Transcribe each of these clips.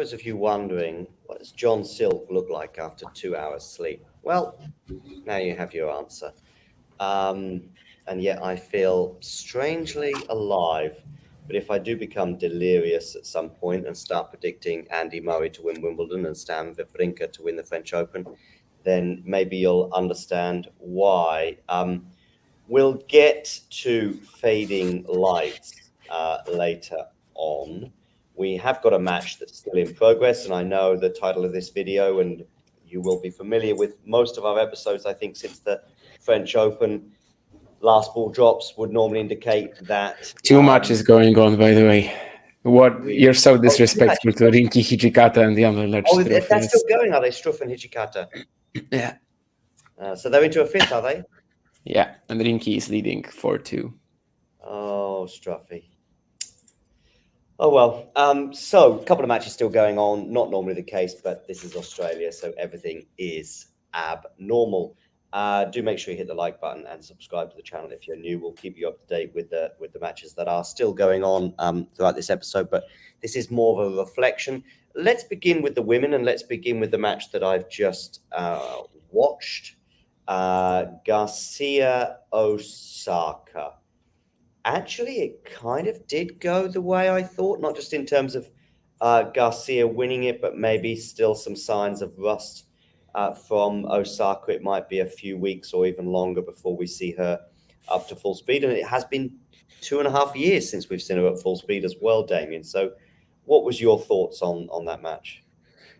those of you wondering, what does John Silk look like after 2 hours sleep? Well, now you have your answer. And yet I feel strangely alive. But if I do become delirious at some point and start predicting Andy Murray to win Wimbledon and Stan Wawrinka to win the French Open, then maybe you'll understand why. We'll get to fading lights later on. We have got a match that's still in progress, and I know the title of this video, and you will be familiar with most of our episodes, I think, since the French Open. Last ball drops would normally indicate that too much is going on, by the way. What you're so disrespectful to Rinky Hijikata and the other that's still going, are they? Struff and Hijikata. Yeah. So they're into a fifth, are they? Yeah, and Rinky is leading 4-2. Oh, Struffy. Oh, well. So a couple of matches still going on. Not normally the case, but this is Australia, so everything is abnormal. Do make sure you hit the like button and subscribe to the channel if you're new. We'll keep you up to date with the matches that are still going on throughout this episode, but this is more of a reflection. Let's begin with the women, and let's begin with the match that I've just watched. Garcia, Osaka. Actually, it kind of did go the way I thought, not just in terms of Garcia winning it, but maybe still some signs of rust from Osaka. It might be a few weeks or even longer before we see her up to full speed. And it has been 2.5 years since we've seen her at full speed as well, Damien. So what was your thoughts on that match?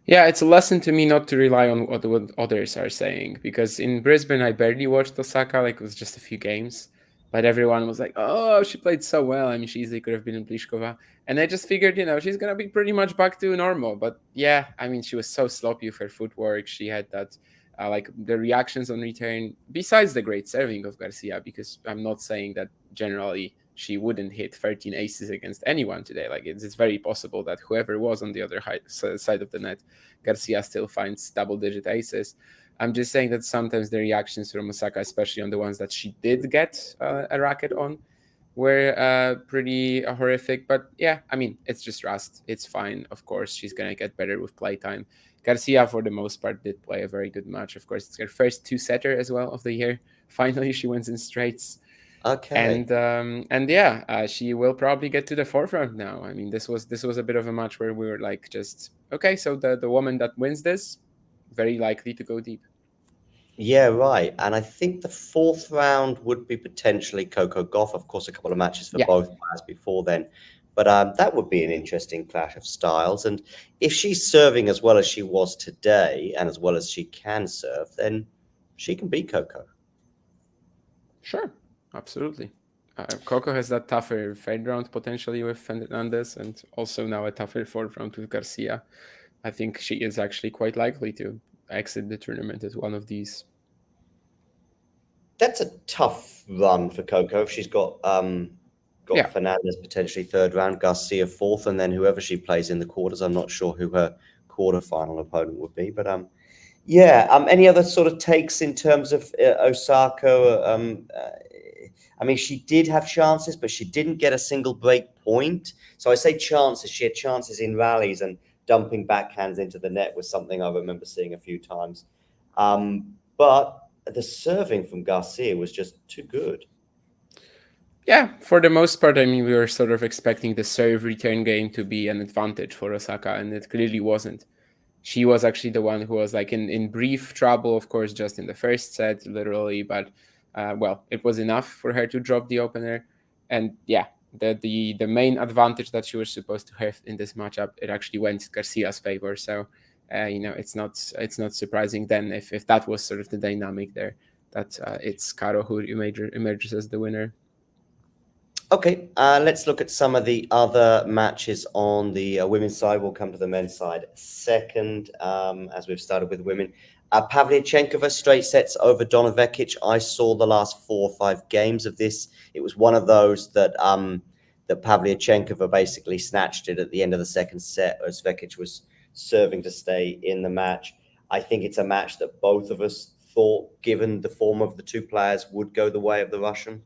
Yeah, it's a lesson to me not to rely on what others are saying, because in Brisbane, I barely watched Osaka. Like, it was just a few games. But everyone was like, oh, she played so well. I mean, she easily could have been in Pliskova. And I just figured, she's going to be pretty much back to normal. But yeah, I mean, she was so sloppy with her footwork. She had that, like the reactions on return, besides the great serving of Garcia, because I'm not saying that generally she wouldn't hit 13 aces against anyone today. Like, it's very possible that whoever was on the other side of the net, Garcia still finds double-digit aces. I'm just saying that sometimes the reactions from Osaka, especially on the ones that she did get a racket on, were pretty horrific. But yeah, I mean, it's just rust. It's fine. Of course, she's going to get better with playtime. Garcia, for the most part, did play a very good match. Of course, it's her first two-setter as well of the year. Finally, she wins in straights. Okay. And yeah, she will probably get to the forefront now. I mean, this was a bit of a match where we were like, just okay. So the woman that wins this, very likely to go deep. Yeah, right. And I think the fourth round would be potentially Coco Gauff. Of course, a couple of matches for both players before then. But that would be an interesting clash of styles. And if she's serving as well as she was today and as well as she can serve, then she can beat Coco. Sure, absolutely. Coco has that tougher third round potentially with Fernandez, and also now a tougher fourth round with Garcia. I think she is actually quite likely to exit the tournament as one of these. That's a tough run for Coco. She's got Fernandez potentially third round, Garcia fourth, and then whoever she plays in the quarters. I'm not sure who her quarterfinal opponent would be, but any other sort of takes in terms of Osaka? I mean, she did have chances, but she didn't get a single break point. So I say chances. She had chances in rallies, and dumping backhands into the net was something I remember seeing a few times. But the serving from Garcia was just too good. Yeah, for the most part, I mean, we were sort of expecting the serve return game to be an advantage for Osaka, and it clearly wasn't. She was actually the one who was like in brief trouble, of course, just in the first set, literally. But it was enough for her to drop the opener. And yeah, the main advantage that she was supposed to have in this matchup, it actually went Garcia's favor. So it's not surprising then if that was sort of the dynamic there, that it's Caro who emerges as the winner. Okay, let's look at some of the other matches on the women's side. We'll come to the men's side second, as we've started with women. Pavlyuchenkova straight sets over Donna Vekic. I saw the last 4 or 5 games of this. It was one of those that Pavlyuchenkova basically snatched it at the end of the second set as Vekic was serving to stay in the match. I think it's a match that both of us thought, given the form of the two players, would go the way of the Russian.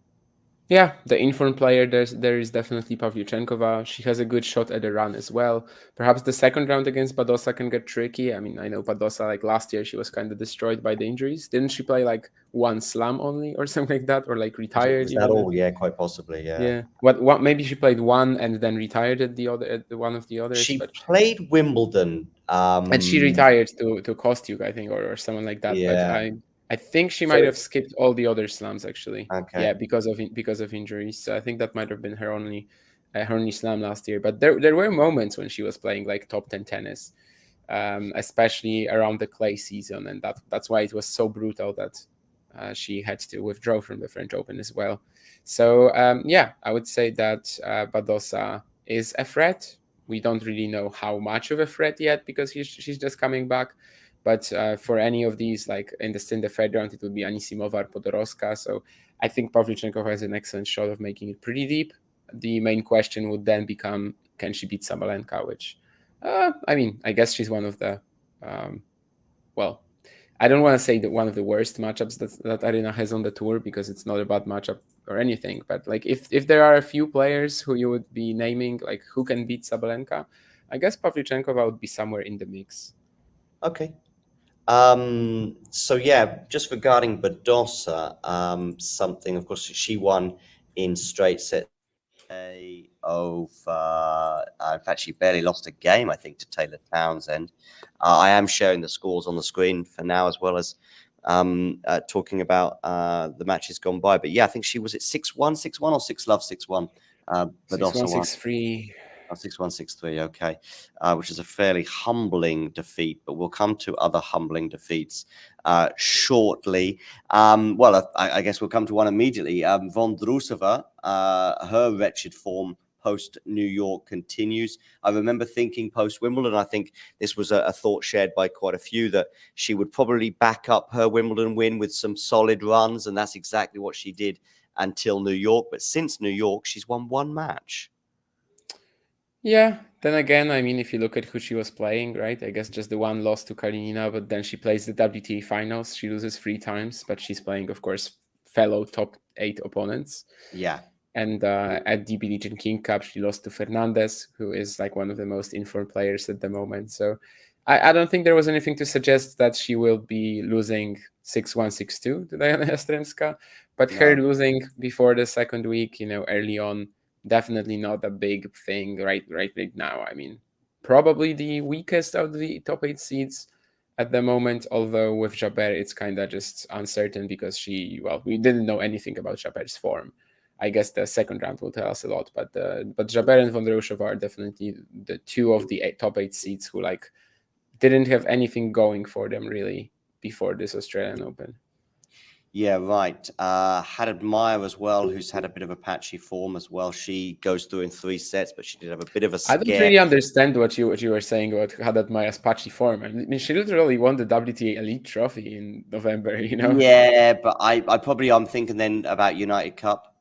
Yeah, the informed player, there is definitely Pavlyuchenkova. She has a good shot at the run as well. Perhaps the second round against Badosa can get tricky. I mean, I know Badosa, like last year, she was kind of destroyed by the injuries. Didn't she play like one slam only or something like that, or like retired Was that even? all? Yeah, quite possibly. Yeah. Yeah. What? Maybe she played one and then retired at the other at the one of the others, She but played Wimbledon. and she retired to Kostyuk, I think, or someone like that. But Yeah. I think she So might have skipped all the other slams actually. okay. Yeah, because of injuries. So I think that might have been her only slam last year. But there were moments when she was playing like top 10 tennis, especially around the clay season, and that's why it was so brutal that she had to withdraw from the French Open as well. So yeah, I would say that Badosa is a threat. We don't really know how much of a threat yet because she's just coming back. But for any of these, like in the third round, it would be Anisimova or Podoroska. So I think Pavlyuchenkova has an excellent shot of making it pretty deep. The main question would then become, can she beat Sabalenka? Which, I mean, I guess she's one of the, um, well, I don't want to say that one of the worst matchups that Arena has on the tour because it's not a bad matchup or anything. But like if there are a few players who you would be naming, like who can beat Sabalenka, I guess Pavlyuchenkova would be somewhere in the mix. Okay. So yeah, just regarding Badosa, something of course she won in straight sets over. In fact, she barely lost a game, I think, to Taylor Townsend. I am sharing the scores on the screen for now, as well as talking about the matches gone by. But yeah, I think she was at 6-1, 6-1 or 6-love, 6-1. Six one Badosa won. six three. 6-1, 6-3, okay, which is a fairly humbling defeat, but we'll come to other humbling defeats shortly. Well, I guess we'll come to one immediately. Vondrousova, her wretched form post New York continues. I remember thinking post Wimbledon, I think this was a thought shared by quite a few, that she would probably back up her Wimbledon win with some solid runs, and that's exactly what she did until New York. But since New York, she's won one match. Yeah. Then again, I mean, if you look at who she was playing, right? I guess just the one loss to Kalinina, but then she plays the WTA finals. She loses 3 times, but she's playing, of course, fellow top 8 opponents. Yeah. And at DB Legion King Cup, she lost to Fernandez, who is like one of the most informed players at the moment. So I don't think there was anything to suggest that she will be losing 6-1, 6-2 to Diana Yastremska. But her No. losing before the second week, early on, definitely not a big thing right now. I mean, probably the weakest of the top 8 seeds at the moment, although with Jabber, it's kind of just uncertain because we didn't know anything about Jaber's form. I guess the second round will tell us a lot, but Jabber and Vondrousova are definitely the two of the top 8 seeds who like didn't have anything going for them really before this Australian Open. Yeah, right. Haddad Meyer as well, who's had a bit of a patchy form as well. She goes through in 3 sets, but she did have a bit of a I don't scare. really understand what you were saying about Haddad Maya's patchy form. I mean, she literally won the WTA Elite Trophy in November. Yeah, but I probably I'm thinking then about United Cup.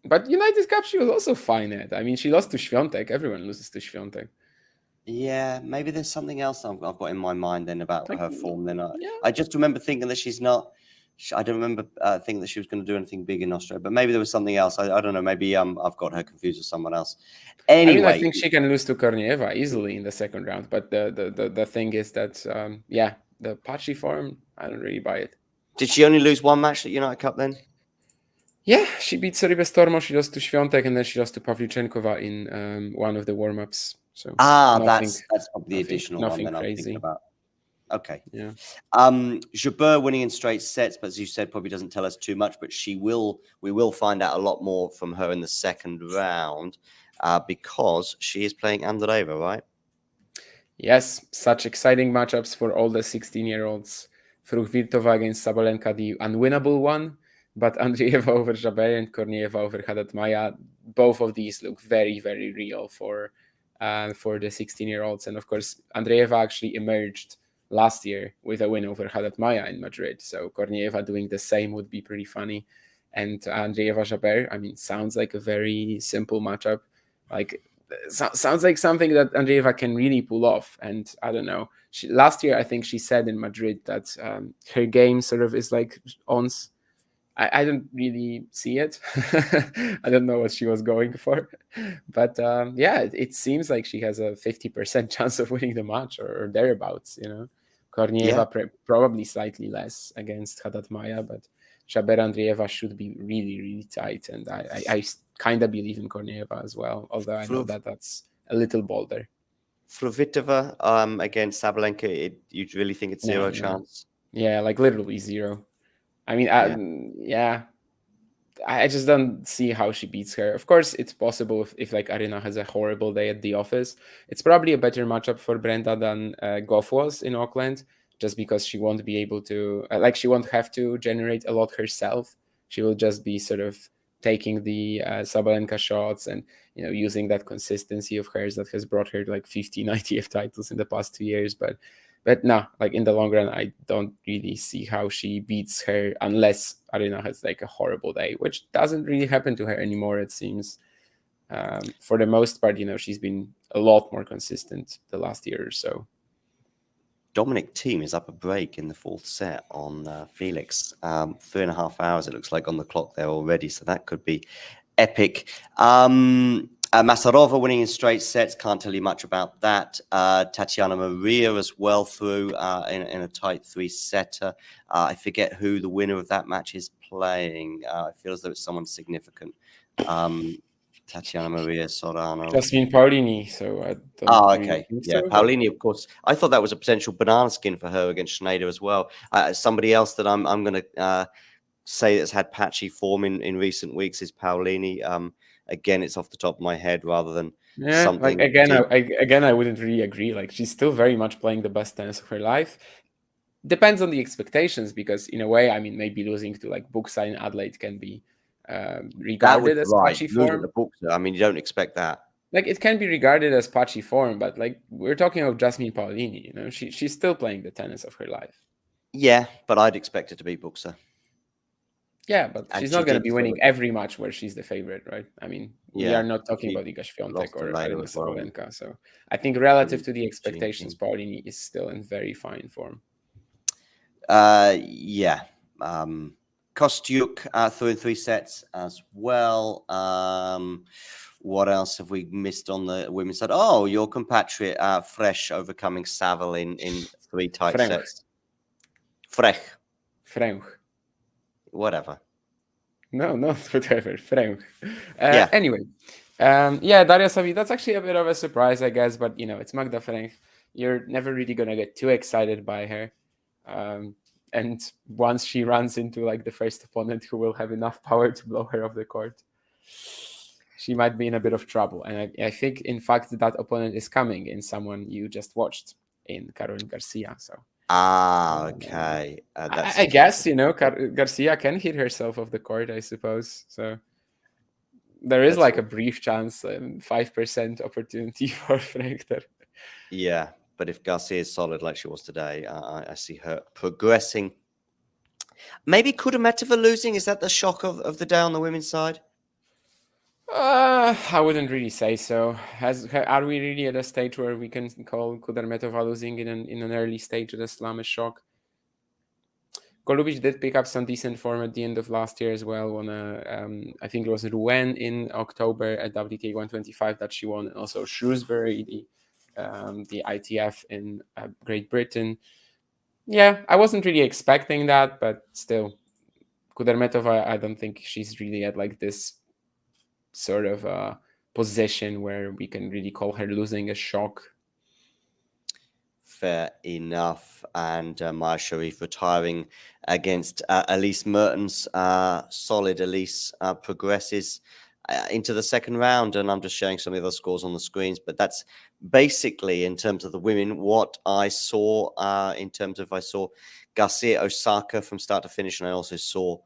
But United Cup, she was also fine at. I mean, she lost to Świątek. Everyone loses to Świątek. Yeah, maybe there's something else I've got in my mind then about Like, her form. Then yeah. I just remember thinking that she's not. I don't remember thinking that she was going to do anything big in Australia, but maybe there was something else. I don't know. Maybe I've got her confused with someone else. I mean, I Anyway, think she can lose to Kornieva easily in the second round. But the thing is that, yeah, the patchy form, I don't really buy it. did she only lose one match at United Cup then? Yeah, she beat Soribę Stormo, she lost to Świątek, and then she lost to Pavlyuchenkova in one of the warm-ups. So nothing, That's probably the additional one nothing then I'm thinking crazy. about. Okay. Yeah. Jabeur winning in straight sets, but as you said, probably doesn't tell us too much. But we will find out a lot more from her in the second round because she is playing Andreeva, right? Yes, such exciting matchups for all the 16-year-olds. Fruchvirtova against Sabalenka, the unwinnable one, but Andreeva over Jabeur and Kornieva over Haddad Maia. Both of these look very, very real for the 16-year-olds. And of course, Andreeva actually emerged last year with a win over Haddad Maia in Madrid. So Kornieva doing the same would be pretty funny. And Andreeva Jabeur, I mean, sounds like a very simple matchup. Like sounds like something that Andreeva can really pull off. And I don't know. Last year, I think she said in Madrid that her game sort of is like Ons. I don't really see it. I don't know what she was going for, but yeah, it seems like she has a 50% chance of winning the match or thereabouts. Yeah, Kornieva probably slightly less against Haddad Maya, but Jabeur Andreeva should be really, really tight, and I kind of believe in Kornieva as well, although I know Fru- that that's a little bolder. Fruhvirtova against Sabalenka, you really think it's No, zero no, chance? yeah, like literally zero. I mean, Yeah. yeah, I just don't see how she beats her. Of course, it's possible if like Arena has a horrible day at the office. It's probably a better matchup for Brenda than Goff was in Auckland, just because she won't be able to, like, she won't have to generate a lot herself. She will just be sort of taking the Sabalenka shots and using that consistency of hers that has brought her like 15 ITF titles in the past 2 years. But no, like in the long run, I don't really see how she beats her unless Arena has like a horrible day, which doesn't really happen to her anymore, it seems. For the most part, she's been a lot more consistent the last year or so. Dominic Thiem is up a break in the fourth set on Felix. 3.5 hours, it looks like, on the clock there already, so that could be epic. Masarova winning in straight sets, can't tell you much about that. Tatiana Maria as well through in a tight three-setter. I forget who the winner of that match is playing. I feel as though it's someone significant. Tatiana Maria Sorano. Jasmine Paolini, so I don't Oh, really okay. think Yeah, so, but Paolini, of course. I thought that was a potential banana skin for her against Schneider as well. Somebody else that I'm going to say that's had patchy form in recent weeks is Paolini. Again, it's off the top of my head rather than yeah, like something again, deep. I wouldn't really agree. Like she's still very much playing the best tennis of her life. Depends on the expectations, because in a way, I mean, maybe losing to like Buxa in Adelaide can be That was regarded as right. patchy Losing the form. boxer. I mean, you don't expect that. Like it can be regarded as patchy form, but like we're talking of Jasmine Paolini, she's still playing the tennis of her life. Yeah, but I'd expect her to beat Buxa. Yeah, but And she's she not going to did be sort winning of, every match where she's the favorite, right? I mean, we are yeah, not talking she about Iga Świątek lost to or Laila Arina as well. Sabalenka. So I think relative to the expectations, Chinky. Paolini is still in very fine form. Yeah. Kostyuk through in three sets as well. What else have we missed on the women's side? Oh, your compatriot Fresh overcoming Saville in three tight Fręch. sets. Frech, Fręch. whatever. No, not whatever. Fręch. Yeah, Anyway, yeah, Daria Savi, that's actually a bit of a surprise, I guess, but it's Magda Fręch. You're never really going to get too excited by her. And once she runs into like the first opponent who will have enough power to blow her off the court, she might be in a bit of trouble. And I think, in fact, that opponent is coming in someone you just watched in Caroline Garcia. So okay. That's I guess, interesting. Garcia can hit herself off the court, I suppose. So there is That's like a all. brief chance, 5% opportunity for Frankter. Yeah, but if Garcia is solid like she was today, I see her progressing. Maybe Kudermetova losing. Is that the shock of the day on the women's side? I wouldn't really say so. Are we really at a stage where we can call Kudermetova losing in an early stage of the slam a shock? Golubic did pick up some decent form at the end of last year as well. Won I think it was Rouen in October at WTA 125 that she won, and also Shrewsbury, the ITF in Great Britain. Yeah, I wasn't really expecting that, but still, Kudermetova, I don't think she's really at like this sort of position where we can really call her losing a shock. Fair enough. And Maya Sharif retiring against Elise Mertens. Solid Elise progresses into the second round. And I'm just showing some of the scores on the screens. But that's basically, in terms of the women, what I saw I saw Garcia Osaka from start to finish. And I also saw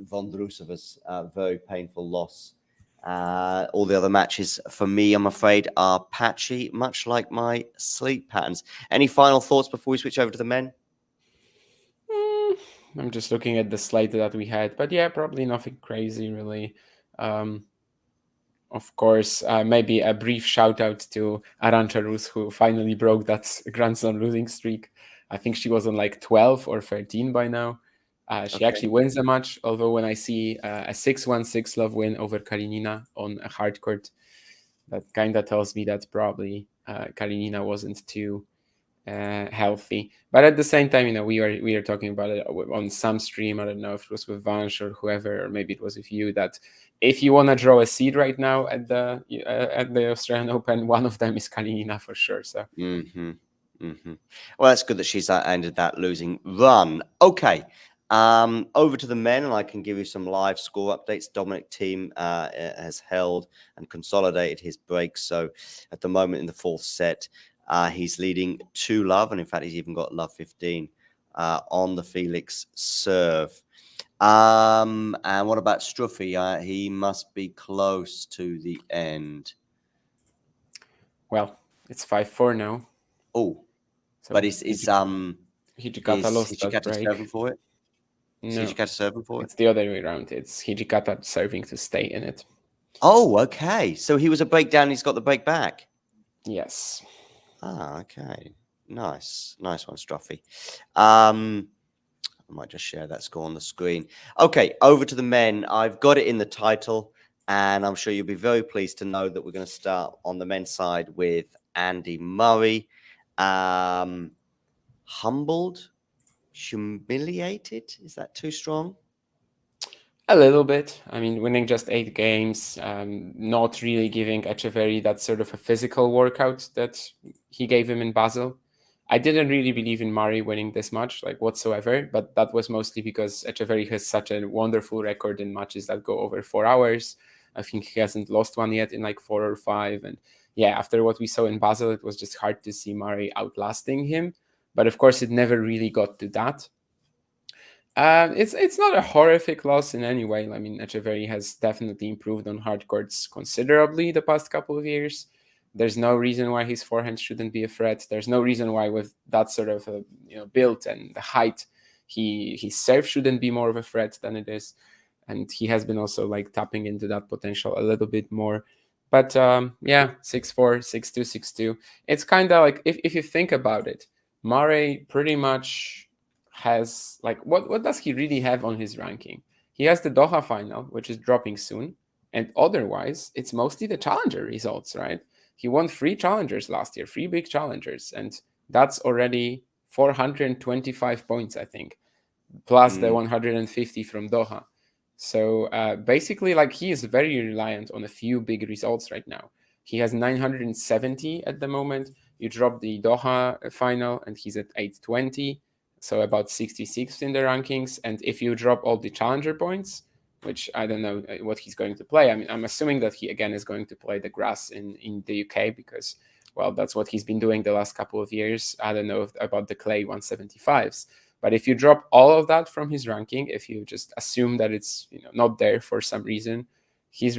Vondrousova's very painful loss. All the other matches for me, I'm afraid, are patchy, much like my sleep patterns. Any final thoughts before we switch over to the men? I'm just looking at the slate that we had, but yeah, probably nothing crazy really. Of course, maybe a brief shout out to Arantxa Rus, who finally broke that Grand Slam losing streak. I think she was on like 12 or 13 by now. She Okay. actually wins the match, although when I see a 6-1 6 love win over Kalinina on a hard court, that kind of tells me that probably Kalinina wasn't too healthy. But at the same time, we are talking about it on some stream. I don't know if it was with Vansh or whoever, or maybe it was with you. That if you want to draw a seed right now at the Australian Open, one of them is Kalinina for sure. So Mm-hmm. Mm-hmm. Well, that's good that she's ended that losing run. Okay. Over to the men, and I can give you some live score updates. Dominic Thiem has held and consolidated his breaks. So at the moment in the fourth set, he's leading 2-love, and in fact, he's even got love 15 on the Felix serve. And what about Struffy? He must be close to the end. well, it's 5-4 now. Oh, So but is Hijikata lost that Hijikata serving break. for it? Is No, Hijikata serving for it? it's the other way around. It's Hijikata serving to stay in it. Oh, okay. So he was a breakdown. He's got the break back. Yes. Ah, okay. Nice one, Struffy. I might just share that score on the screen. Okay, over to the men. I've got it in the title, and I'm sure you'll be very pleased to know that we're going to start on the men's side with Andy Murray. Humbled, humiliated. Is that too strong? A little bit. I mean, winning just 8 games, not really giving Echeverry that sort of a physical workout that he gave him in Basel. I didn't really believe in Murray winning this much, like whatsoever, but that was mostly because Echeverry has such a wonderful record in matches that go over 4 hours. I think he hasn't lost one yet in like 4 or 5. And yeah, after what we saw in Basel, it was just hard to see Murray outlasting him. But of course, it never really got to that. It's not a horrific loss in any way. I mean, Echeverry has definitely improved on hard courts considerably the past couple of years. There's no reason why his forehand shouldn't be a threat. There's no reason why, with that sort of build and the height, his serve shouldn't be more of a threat than it is. And he has been also like tapping into that potential a little bit more. But yeah, 6-4, 6-2, 6-2. It's kind of like if you think about it, Murray pretty much has like what does he really have on his ranking? He has the Doha final, which is dropping soon, and otherwise it's mostly the challenger results, right? He won 3 challengers last year, 3 big challengers, and that's already 425 points, I think, plus the 150 from Doha. So basically, like, he is very reliant on a few big results right now. He has 970 at the moment. You drop the Doha final, and he's at 820, so about 66th in the rankings. And if you drop all the challenger points, which I don't know what he's going to play. I mean, I'm assuming that he again is going to play the grass in the UK because, well, that's what he's been doing the last couple of years. I don't know about the clay 175s. But if you drop all of that from his ranking, if you just assume that it's not there for some reason, his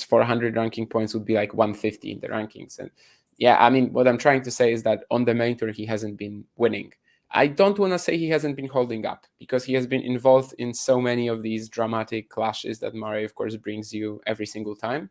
400 ranking points would be like 150 in the rankings. And yeah, I mean, what I'm trying to say is that on the main tour he hasn't been winning. I don't want to say he hasn't been holding up because he has been involved in so many of these dramatic clashes that Murray, of course, brings you every single time.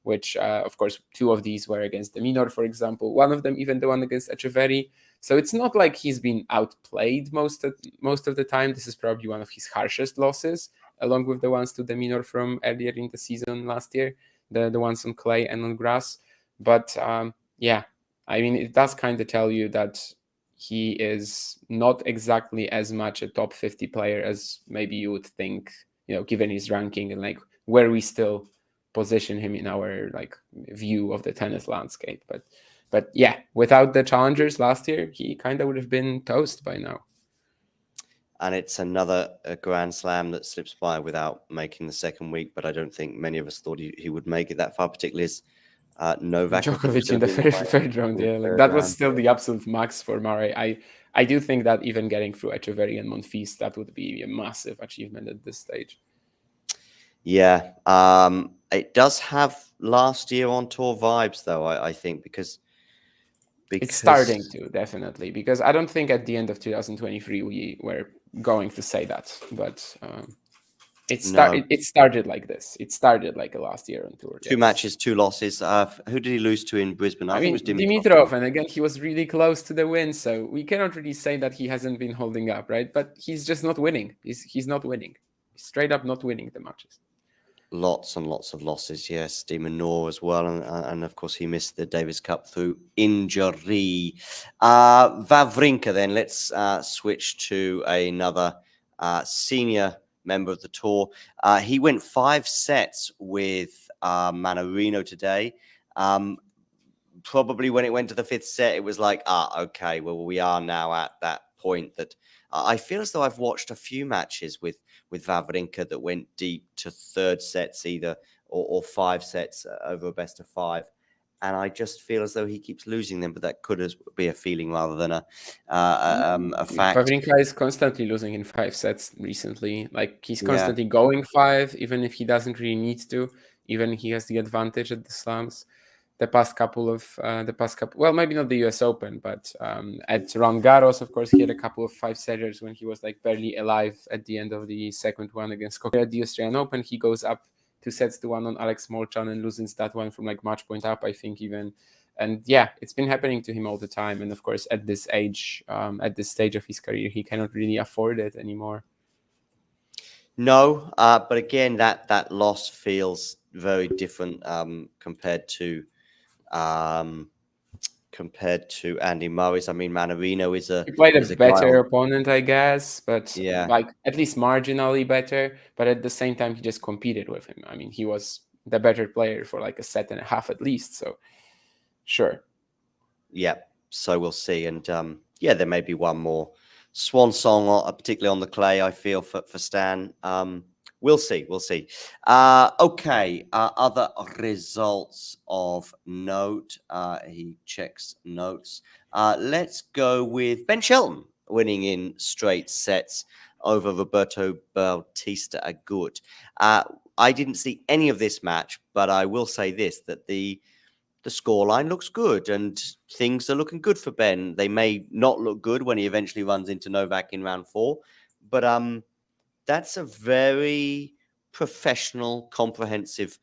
Which, of course, 2 of these were against the Minor, for example. One of them, even the one against Echeverry. So it's not like he's been outplayed most of the time. This is probably one of his harshest losses, along with the ones to the Minor from earlier in the season last year, the ones on clay and on grass. But yeah, I mean, it does kind of tell you that he is not exactly as much a top 50 player as maybe you would think, given his ranking and like where we still position him in our like view of the tennis landscape. But yeah, without the challengers last year, he kind of would have been toast by now. And it's another Grand Slam that slips by without making the second week. But I don't think many of us thought he would make it that far, particularly as Novak. Djokovic in the third round, yeah, like that was still the absolute max for Murray. I do think that even getting through Echeverry and Monfils, that would be a massive achievement at this stage. Yeah, it does have last year on tour vibes, though. I think because it's starting to, definitely, because I don't think at the end of 2023 we were going to say that, but No. It started like this. It started like a last year on tour. Two Yes. matches, two losses. Who did he lose to in Brisbane? I I think it was mean, Dimitrov. Dimitrov, and again, he was really close to the win, so we cannot really say that he hasn't been holding up, right? But he's just not winning. He's not winning. He's straight up not winning the matches. Lots and lots of losses, yes. Demon Noor as well, and of course he missed the Davis Cup through injury. Wawrinka, then let's switch to another senior member of the tour. He went 5 sets with Manarino today. Probably when it went to the 5th set, it was like, okay, well, we are now at that point that I feel as though I've watched a few matches with Wawrinka that went deep to 3rd sets either, or 5 sets over a best of 5. And I just feel as though he keeps losing them, but that could be a feeling rather than a fact. Wawrinka is constantly losing in 5 sets recently. Like he's Yeah. constantly going 5, even if he doesn't really need to. Even he has the advantage at the slams. Well, maybe not the US Open, but at Roland Garros, of course, he had a couple of 5-setters when he was like barely alive at the end of the second one against Cocker. At the Australian Open, he goes up 2-1 on Alex Molchan and loses that one from like match point up, I think, even. And yeah, it's been happening to him all the time. And of course, at this age, at this stage of his career, he cannot really afford it anymore. No, but again, that loss feels very different compared to Andy Murray's. I mean, Manarino is He played a a guy better on, opponent, I guess, but yeah. like at least marginally better. But at the same time, he just competed with him. I mean, he was the better player for like a set and a half at least. So sure. Yeah, so we'll see. And yeah, there may be one more swan song, particularly on the clay, I feel, for Stan. We'll see. We'll see. Okay. Other results of note. He checks notes. Let's go with Ben Shelton winning in straight sets over Roberto Bautista Agut. I didn't see any of this match, but I will say this, that the scoreline looks good and things are looking good for Ben. They may not look good when he eventually runs into Novak in round 4, but that's a very professional, comprehensive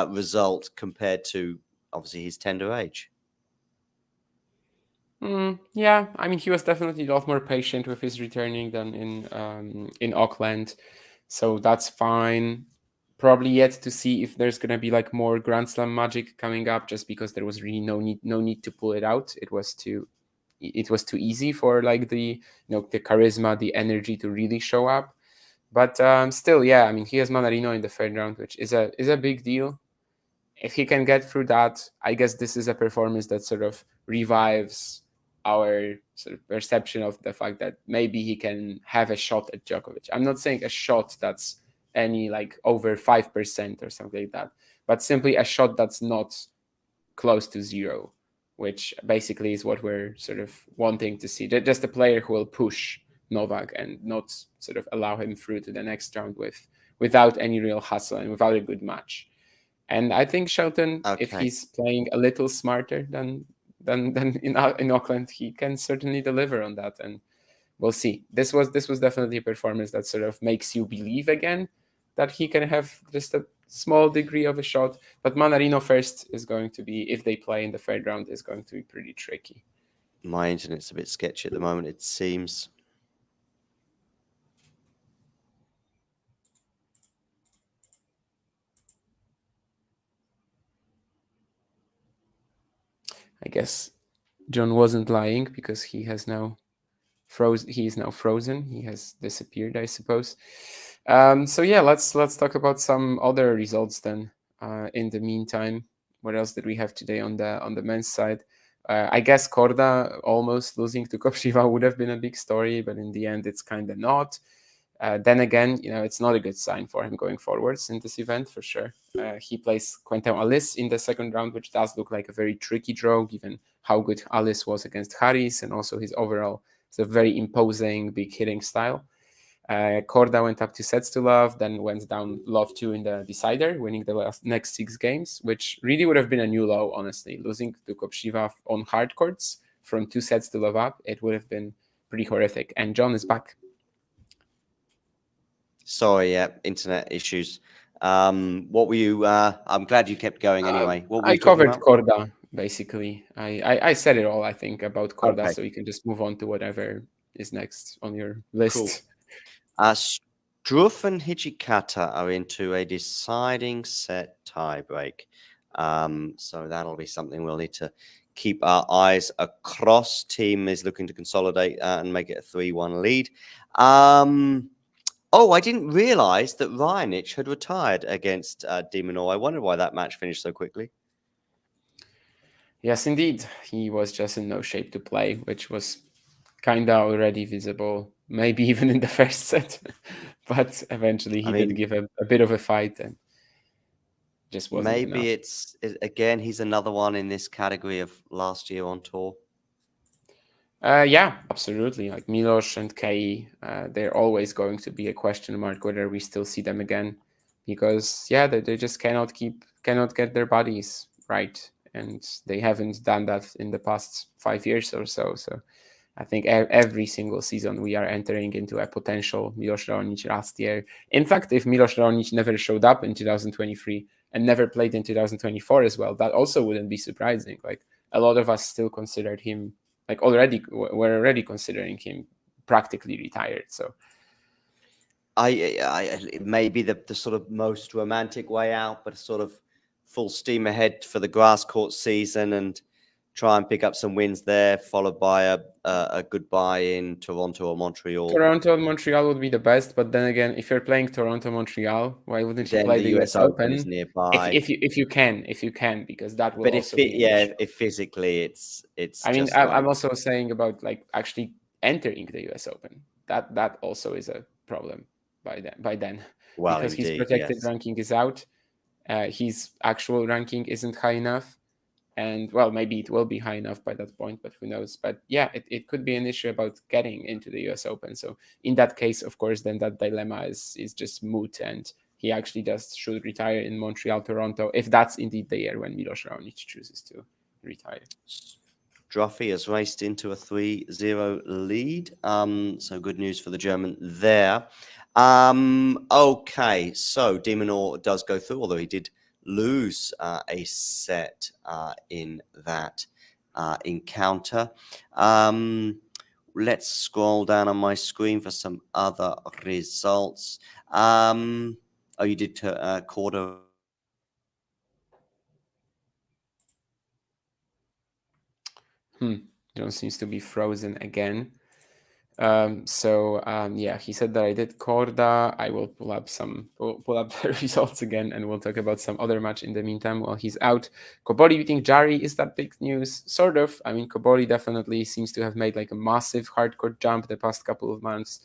result compared to obviously his tender age. Yeah, I mean, he was definitely a lot more patient with his returning than in Auckland, so that's fine. Probably yet to see if there's gonna be like more Grand Slam magic coming up, just because there was really no need to pull it out. It was too easy for like the the charisma, the energy to really show up. But still, yeah, I mean, he has Manarino in the 3rd round, which is a big deal. If he can get through that, I guess this is a performance that sort of revives our sort of perception of the fact that maybe he can have a shot at Djokovic. I'm not saying a shot that's any like over 5% or something like that, but simply a shot that's not close to 0, which basically is what we're sort of wanting to see. Just a player who will push Novak and not sort of allow him through to the next round without any real hustle and without a good match. And I think Shelton, if Okay. he's playing a little smarter than in Auckland, he can certainly deliver on that. And we'll see. This was definitely a performance that sort of makes you believe again that he can have just a small degree of a shot. But Manarino first is going to be, if they play in the 3rd round, is going to be pretty tricky. My internet's a bit sketchy at the moment, it seems. I guess John wasn't lying because he has now he is now frozen. He has disappeared, I suppose. So yeah, let's talk about some other results then. In the meantime, what else did we have today on the men's side? I guess Korda almost losing to Kopshiva would have been a big story, but in the end, it's kind of not. Then again, it's not a good sign for him going forwards in this event for sure. He plays Quentin Alice in the 2nd round, which does look like a very tricky draw given how good Alice was against Harris and also his overall very imposing, big hitting style. Korda went up 2-love, then went down love 2 in the decider, winning the next 6 games, which really would have been a new low, honestly. Losing to Kopshiva on hard courts from 2-love up, it would have been pretty horrific. And John is back. Sorry, yeah, internet issues. What were you? I'm glad you kept going anyway. What were I you talking covered about? Corda basically. I said it all, I think, about Corda, Okay, so you can just move on to whatever is next on your cool. list. Struff and Hijikata are into a deciding set tiebreak. So that'll be something we'll need to keep our eyes across. Team is looking to consolidate and make it a 3-1 lead. Oh, I didn't realize that Ryanich had retired against Demonor. I wondered why that match finished so quickly. Yes, indeed. He was just in no shape to play, which was kind of already visible, maybe even in the first set. But eventually I he did mean, give a bit of a fight and just wasn't maybe enough. again, he's another one in this category of last year on tour. Yeah, absolutely. Like Milos and Kei, they're always going to be a question mark whether we still see them again, because yeah, they just cannot get their bodies right, and they haven't done that in the past 5 years or so. So I think every single season we are entering into a potential Milos Raonic last year. In fact, if Milos Raonic never showed up in 2023 and never played in 2024 as well, that also wouldn't be surprising. Like a lot of us still considered him, like we're already considering him practically retired. So It may be the sort of most romantic way out, but sort of full steam ahead for the grass court season and try and pick up some wins there, followed by a goodbye in Toronto or Montreal. Toronto and Montreal would be the best, but then again, if you're playing Toronto Montreal, why wouldn't you Then play the the US US Open is Open? nearby. If you can, because that will But if also be an issue. if physically it's I mean, just I'm like, also saying about like actually entering the U.S. Open. That also is a problem by then, well, because his indeed, protected yes. ranking is out. His actual ranking isn't high enough, and well, maybe it will be high enough by that point, but who knows? But yeah, it could be an issue about getting into the U.S. Open. So in that case, of course, then that dilemma is just moot, and he actually just should retire in Montreal, Toronto, if that's indeed the year when Milos Raonic chooses to retire. Druffy has raced into a 3-0 lead. So good news for the German there. Okay, so Demonor does go through, although he did lose a set in that encounter. Let's scroll down on my screen for some other results. Oh, you did quarter. John seems to be frozen again. Yeah, he said that I did Corda. I will pull up the results again, and we'll talk about some other match in the meantime while he's out. Kobori beating Jari, is that big news? Sort of. I mean, Kobori definitely seems to have made like a massive hardcore jump the past couple of months.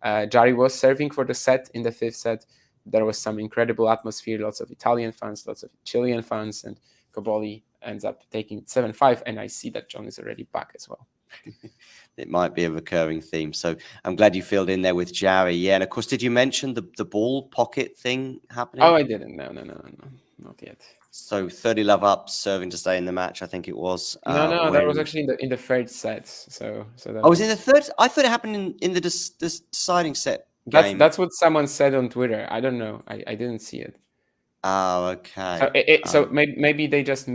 Jari was serving for the set in the fifth set. There was some incredible atmosphere, lots of Italian fans, lots of Chilean fans, and Kobori ends up taking 7-5. And I see that John is already back as well. It might be a recurring theme. So I'm glad you filled in there with Jari. Yeah, and of course, did you mention the ball pocket thing happening? Oh, I didn't. No, not yet. So 30 love up, serving to stay in the match. I think it was No, that was when. actually in the third set. So that I was in the was third. I thought it happened in the deciding set that's game. that's what someone said on Twitter. I don't know. I didn't see it. Oh, So okay. maybe they just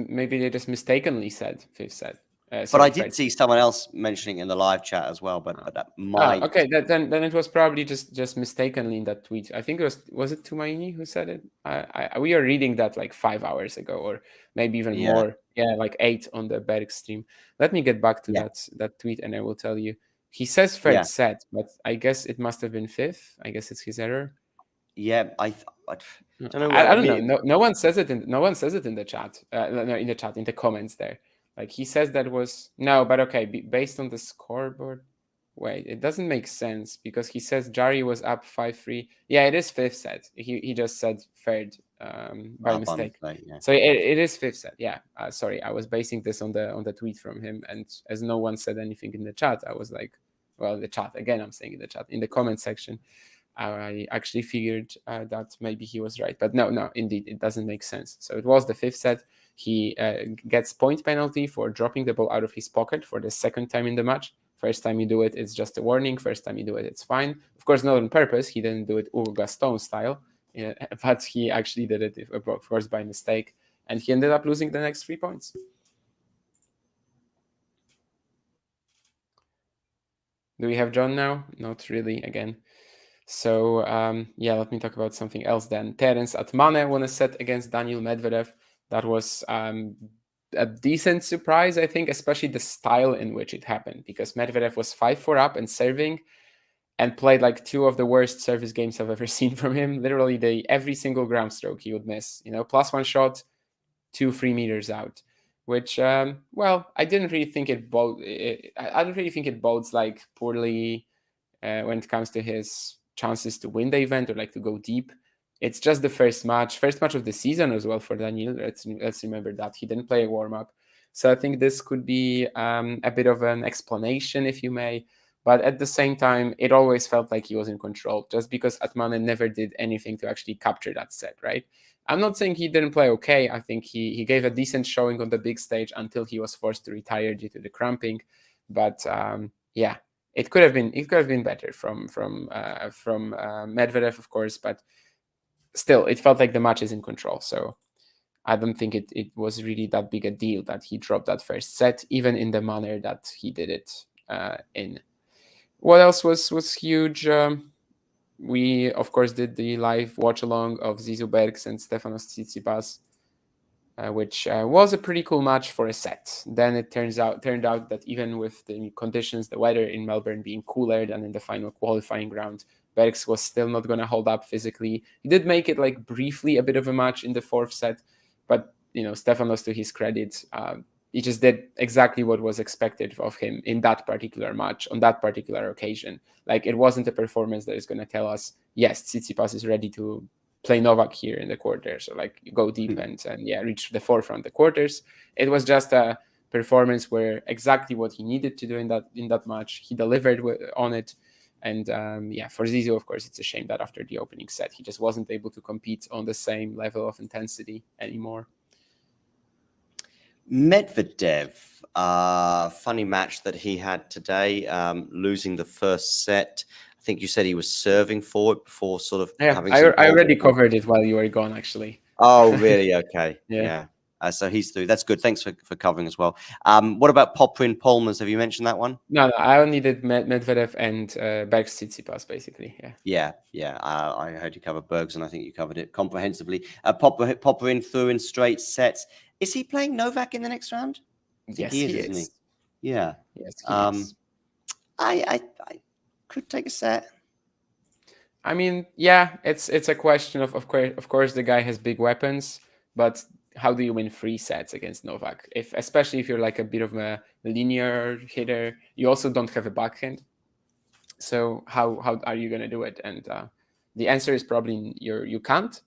mistakenly said fifth set. But I Sorry, did third. see someone else mentioning it in the live chat as well. But that Oh, might. okay. Then it was probably just mistakenly in that tweet. I think it was Tumaini who said it. We are reading that like 5 hours ago, or maybe even Yeah. more. Yeah, like 8 on the Berg stream. Let me get back to Yeah. that tweet, and I will tell you. He says third Yeah. set, but I guess it must have been fifth. I guess it's his error. Yeah. I don't know. I I don't know. mean, No one says it in the chat. No, in the chat, in the comments there. Like he says that was no, but okay. Based on the scoreboard, wait, it doesn't make sense because he says Jari was up 5-3. Yeah, it is fifth set. He just said third by by mistake. mistake. Yeah. So it is fifth set. Yeah. Sorry, I was basing this on the tweet from him, and as no one said anything in the chat, I was like, well, the chat again. I'm saying in the chat in the comment section. I actually figured that maybe he was right, but no, indeed, it doesn't make sense. So it was the fifth set. He gets point penalty for dropping the ball out of his pocket for the second time in the match First time you do it, it's just a warning. First time you do it, it's fine. Of course, not on purpose. He didn't do it Hugo Gaston style, but he actually did it, of course, by mistake. And he ended up losing the next 3 points. Do we have John now? Not really, again. So, let me talk about something else then. Terence Atmane won a set against Daniil Medvedev. That was a decent surprise, I think, especially the style in which it happened, because Medvedev was 5-4 up and serving and played like two of the worst service games I've ever seen from him. Literally, every single ground stroke he would miss. Plus one shot, 2-3 meters out. Which, I didn't really think it I don't really think it bodes like poorly when it comes to his chances to win the event or like to go deep. It's just the first match of the season as well for Daniil. Let's remember that he didn't play a warm up. So I think this could be a bit of an explanation, if you may. But at the same time, it always felt like he was in control, just because Atmane never did anything to actually capture that set, right? I'm not saying he didn't play okay. I think he gave a decent showing on the big stage until he was forced to retire due to the cramping. But it could have been better from Medvedev, of course. But still, it felt like the match is in control. So I don't think it was really that big a deal that he dropped that first set, even in the manner that he did it in. What else was huge? We, of course, did the live watch-along of Zizou Bergs and Stefanos Tsitsipas, which was a pretty cool match for a set. Then it turned out that even with the conditions, the weather in Melbourne being cooler than in the final qualifying round, Bergs was still not going to hold up physically. He did make it like briefly a bit of a match in the fourth set, but Stefanos, to his credit, he just did exactly what was expected of him in that particular match, on that particular occasion. Like, it wasn't a performance that is going to tell us, yes, Tsitsipas is ready to play Novak here in the quarters, or like go deep and reach the forefront of the quarters. It was just a performance where exactly what he needed to do in that match, he delivered on it. And for Zizou, of course, it's a shame that after the opening set, he just wasn't able to compete on the same level of intensity anymore. Medvedev, funny match that he had today, losing the first set. I think you said he was serving for it before sort of having I already covered it while you were gone, actually. Oh, really? Okay. Yeah. So he's through. That's good. Thanks for covering as well. What about Poprin Polmans? Have you mentioned that one? No, I only did Medvedev and Bergs Tsitsipas, basically. Yeah. I heard you cover Bergs, and I think you covered it comprehensively. Poprin through in straight sets. Is he playing Novak in the next round? I think he is, isn't he? Yeah. Yes, he is. I could take a set. I mean, yeah, it's a question of course the guy has big weapons, but how do you win 3 sets against Novak? Especially if you're like a bit of a linear hitter, you also don't have a backhand. So how are you going to do it? And the answer is probably you can't.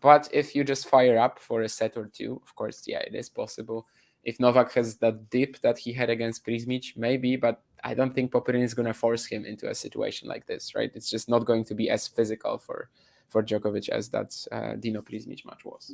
But if you just fire up for a set or two, of course, yeah, it is possible. If Novak has that dip that he had against Prismic, maybe, but I don't think Popyrin is going to force him into a situation like this, right? It's just not going to be as physical for Djokovic as that Dino Prismic match was.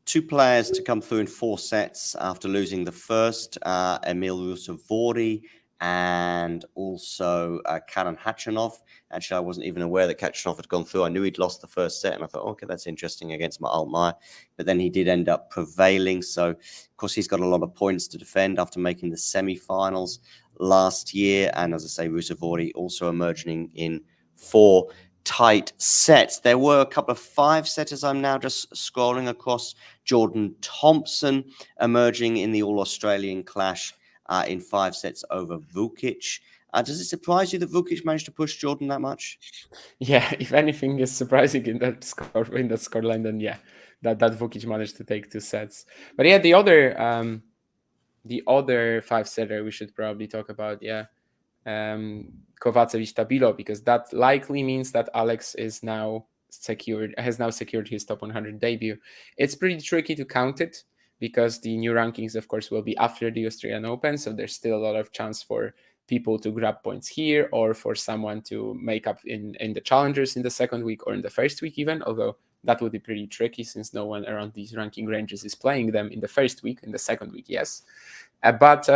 2 players to come through in 4 sets after losing the first, Emil Ruusuvuori and also Karen Khachanov. Actually, I wasn't even aware that Khachanov had gone through. I knew he'd lost the first set, and I thought, okay, that's interesting against Altmaier. But then he did end up prevailing. So, of course, he's got a lot of points to defend after making the semi-finals last year. And as I say, Ruusuvuori also emerging in 4 tight sets. There were a couple of 5-setters. I'm now just scrolling across. Jordan Thompson emerging in the All-Australian clash in 5 sets over Vukic. Does it surprise you that Vukic managed to push Jordan that much? Yeah, if anything is surprising in that scoreline, then yeah, that Vukic managed to take 2 sets. But yeah, the other 5-setter we should probably talk about, Kovacevic-Tabilo, because that likely means that Alex has now secured his top 100 debut. It's pretty tricky to count it because the new rankings, of course, will be after the Australian Open, so there's still a lot of chance for people to grab points here or for someone to make up in the challengers in the second week or in the first week even, although that would be pretty tricky since no one around these ranking ranges is playing them in the first week. In the second week, yes. But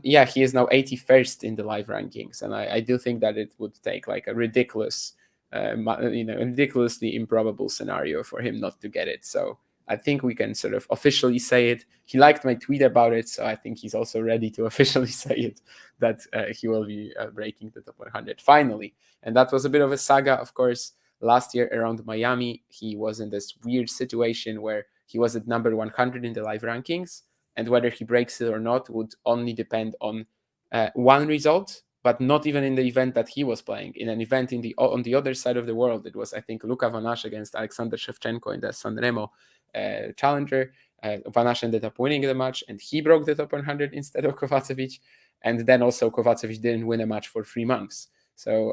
yeah, he is now 81st in the live rankings, and I do think that it would take like a ridiculous, ridiculously improbable scenario for him not to get it. So I think we can sort of officially say it. He liked my tweet about it, so I think he's also ready to officially say it that he will be breaking the top 100 finally. And that was a bit of a saga, of course. Last year around Miami, he was in this weird situation where he was at number 100 in the live rankings, and whether he breaks it or not would only depend on one result, but not even in the event that he was playing. In an event on the other side of the world, it was, I think, Luka Van Asch against Alexander Shevchenko in the Sanremo challenger. Van Asch ended up winning the match, and he broke the top 100 instead of Kovacevic. And then also Kovacevic didn't win a match for 3 months. So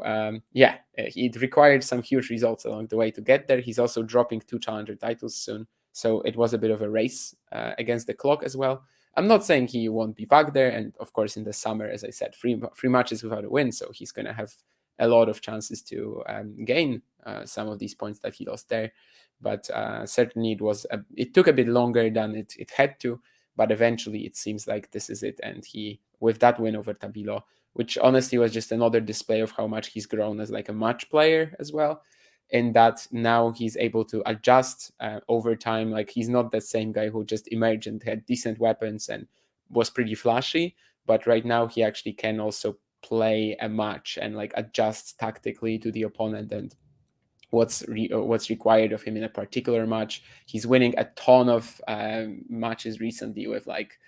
yeah, it required some huge results along the way to get there. He's also dropping 2 challenger titles soon. So it was a bit of a race against the clock as well. I'm not saying he won't be back there. And of course, in the summer, as I said, three matches without a win. So he's going to have a lot of chances to gain some of these points that he lost there. But certainly it took a bit longer than it had to. But eventually, it seems like this is it. And he, with that win over Tabilo, which honestly was just another display of how much he's grown as like a match player as well, in that now he's able to adjust over time. Like he's not the same guy who just emerged and had decent weapons and was pretty flashy, but right now he actually can also play a match and like adjust tactically to the opponent and what's required of him in a particular match. He's winning a ton of matches recently with like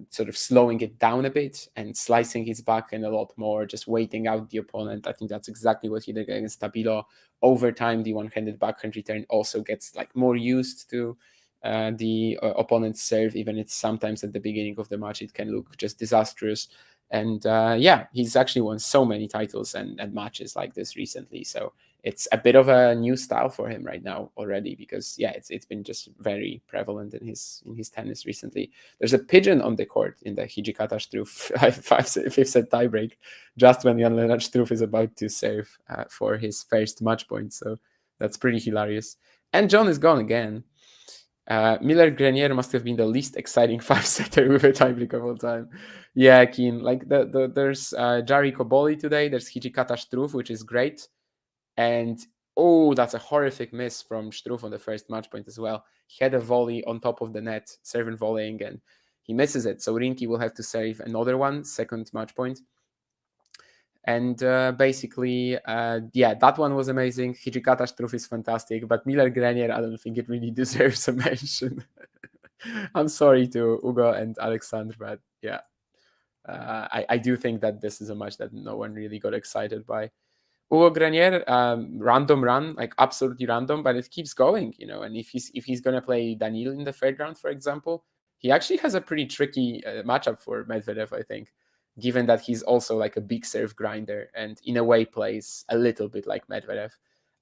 sort of slowing it down a bit and slicing his backhand a lot more, just waiting out the opponent. I think that's exactly what he did against Tabilo. Over time, the one-handed backhand return also gets like more used to the opponent's serve, even it's sometimes at the beginning of the match it can look just disastrous. And yeah, he's actually won so many titles and matches like this recently. So it's a bit of a new style for him right now already, because yeah, it's been just very prevalent in his tennis recently. There's a pigeon on the court in the Hijikata Struff fifth set tiebreak, just when Jan-Lennart Struff is about to serve for his first match point. So that's pretty hilarious. And John is gone again. Miller Grenier must have been the least exciting 5-setter with a tiebreak of all time. Yeah, Keen. Like there's Jari Koboli today. There's Hijikata Struff, which is great. And oh, that's a horrific miss from Struff on the first match point as well. He had a volley on top of the net, serving volleying, and he misses it. So Rinky will have to save another one, second match point. And basically, yeah, that one was amazing. Hijikata Struff is fantastic, but Miller Grenier, I don't think it really deserves a mention. I'm sorry to Ugo and Alexander, but yeah, I do think that this is a match that no one really got excited by. Hugo Grenier, random run, like absolutely random, but it keeps going, you know. And if he's gonna play Danil in the third round, for example, he actually has a pretty tricky matchup for Medvedev, I think, given that he's also like a big serve grinder and in a way plays a little bit like Medvedev.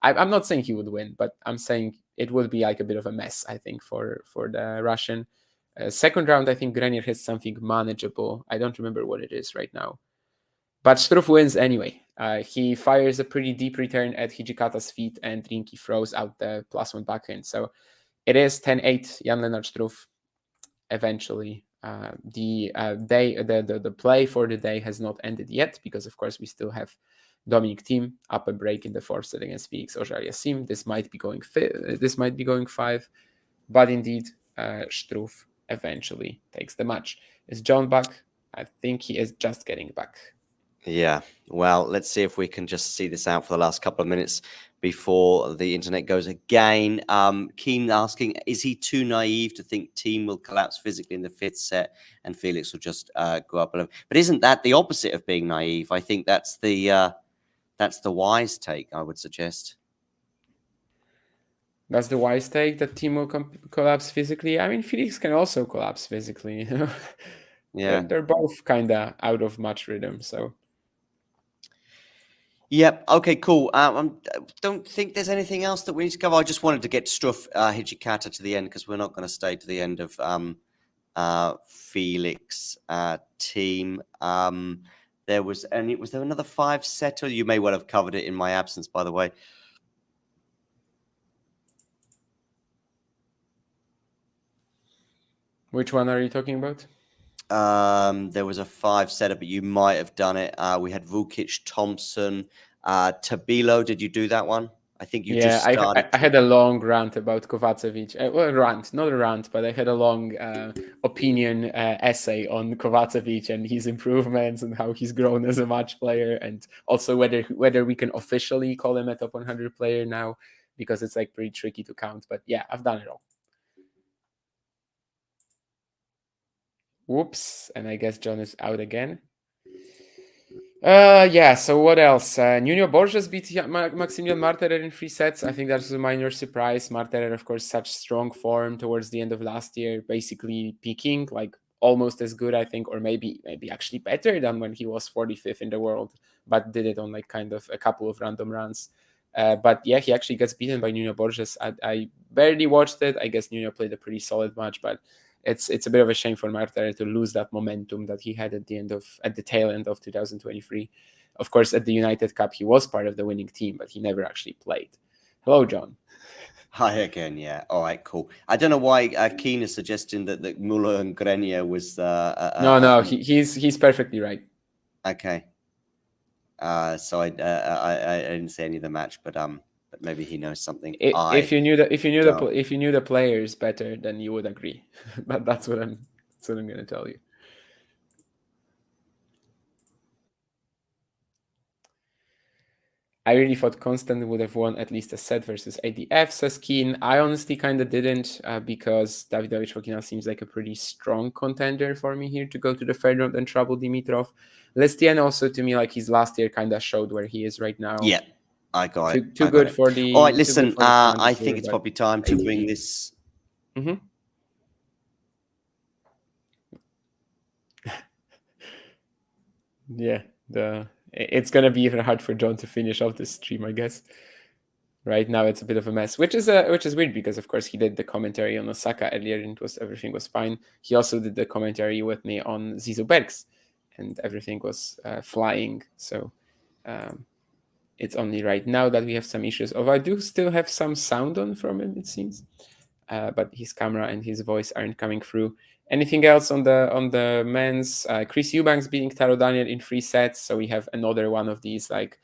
I'm not saying he would win, but I'm saying it would be like a bit of a mess, I think, for the Russian. Second round, I think Grenier has something manageable. I don't remember what it is right now. But Struff wins anyway. He fires a pretty deep return at Hijikata's feet, and Rinky throws out the +1 backhand. So it is 10-8 Jan-Lennart Struff eventually. The play for the day has not ended yet, because of course we still have Dominic Thiem up a break in the fourth set against Felix Auger-Aliassime. This might be going 5, but indeed Struff eventually takes the match. Is John back? I think he is just getting back. Yeah, well, let's see if we can just see this out for the last couple of minutes before the internet goes again. Keen asking, is he too naive to think Thiem will collapse physically in the fifth set and Felix will just go up a level? But isn't that the opposite of being naive? I think that's the wise take, I would suggest. That's the wise take, that Thiem will collapse physically. I mean, Felix can also collapse physically. You know? Yeah, they're both kind of out of match rhythm. So. Yep. Okay, cool. I don't think there's anything else that we need to cover. I just wanted to get Struff Hijikata to the end, because we're not going to stay to the end of Felix Thiem. Was there another 5-setter? You may well have covered it in my absence, by the way. Which one are you talking about? There was a 5-setter, but you might have done it. We had Vukic, Thompson, Tabilo. Did you do that one? I think you Yeah, just started I had a talking. long rant about Kovacevic. Well, not a rant, but I had a long opinion essay on Kovacevic and his improvements and how he's grown as a match player, and also whether we can officially call him a top 100 player now, because it's like pretty tricky to count. But yeah, I've done it all. Whoops, and I guess John is out again. Yeah, so what else? Nuno Borges beat Maximilian Marterer in 3 sets. I think that's a minor surprise. Marterer, of course, such strong form towards the end of last year, basically peaking, like almost as good, I think, or maybe actually better than when he was 45th in the world, but did it on like kind of a couple of random runs. But yeah, he actually gets beaten by Nuno Borges. I barely watched it. I guess Nuno played a pretty solid match, but it's a bit of a shame for Marta to lose that momentum that he had at the tail end of 2023. Of course, at the United Cup, he was part of the winning team, but he never actually played. Hello, John. Hi again, yeah. All right, cool. I don't know why Keen is suggesting that Muller and Grenier was. No, he's perfectly right. Okay. So I didn't see any of the match, but maybe he knows something. If you knew the players better, then you would agree. But that's what I'm going to tell you. I really thought Constant would have won at least a set versus ADF, says Keen. I honestly kind of didn't because Davidovich Fokina seems like a pretty strong contender for me here to go to the third round and trouble Dimitrov. Lestienne also, to me, like his last year kind of showed where he is right now. Yeah, I got it. Too good for the. All right, listen, I tour, think it's probably time to bring this. Mm-hmm. Yeah, it's gonna be even hard for John to finish off this stream, I guess. Right now it's a bit of a mess, which is weird because of course he did the commentary on Osaka earlier and everything was fine. He also did the commentary with me on Zizou Bergs, and everything was flying. So it's only right now that we have some issues. I do still have some sound on from him, it seems, but his camera and his voice aren't coming through. Anything else on the men's? Chris Eubanks beating Taro Daniel in 3 sets, so we have another one of these like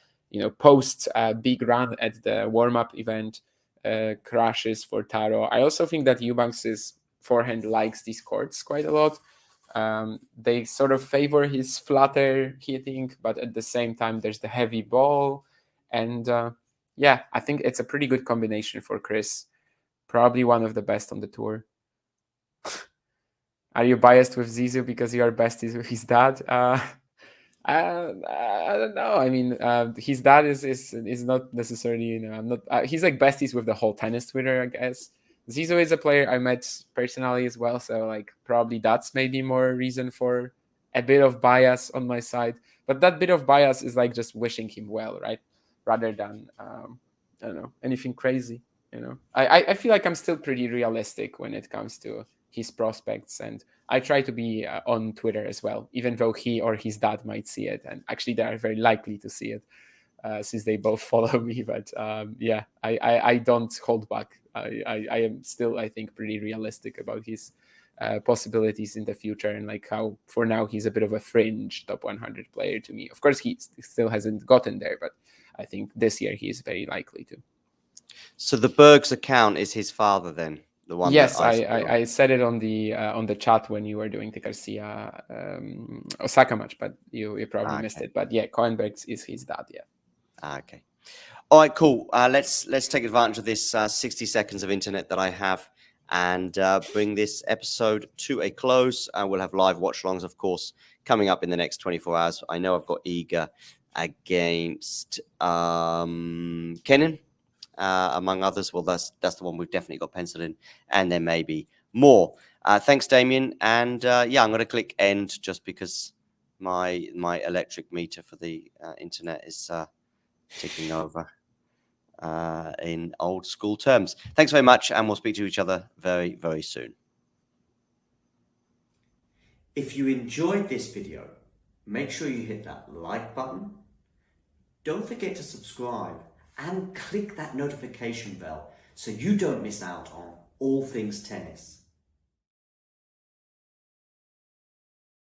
post big run at the warm-up event crashes for Taro. I also think that Eubanks's forehand likes these courts quite a lot. They sort of favor his flatter hitting, but at the same time there's the heavy ball, and yeah, I think it's a pretty good combination for Chris. Probably one of the best on the tour. Are you biased with Zizou because you are besties with his dad? I don't know. I mean, his dad is not necessarily. I'm not. He's like besties with the whole tennis Twitter, I guess. Zizou is a player I met personally as well, so like probably that's maybe more reason for a bit of bias on my side. But that bit of bias is like just wishing him well, right? Rather than I don't know, anything crazy. I feel like I'm still pretty realistic when it comes to his prospects, and I try to be on Twitter as well, even though he or his dad might see it, and actually they are very likely to see it since they both follow me. But yeah, I don't hold back. I am still, I think, pretty realistic about his possibilities in the future, and like how for now he's a bit of a fringe top 100 player to me. Of course, he still hasn't gotten there, but I think this year he is very likely to. So the Bergs account is his father then? The one yes, that I said it on the chat when you were doing the Garcia Osaka match, but you probably missed it. But yeah, Cohenbergs is his dad. Yeah. Okay. All right, cool. Let's take advantage of this 60 seconds of internet that I have and bring this episode to a close. We'll have live watch-alongs, of course, coming up in the next 24 hours. I know I've got Iga against Kenin. Among others. Well, that's the one we've definitely got penciled in, and there may be more. Thanks, Damien. And yeah, I'm going to click end just because my electric meter for the internet is ticking over in old school terms. Thanks very much, and we'll speak to each other very, very soon. If you enjoyed this video, make sure you hit that like button. Don't forget to subscribe and click that notification bell so you don't miss out on all things tennis.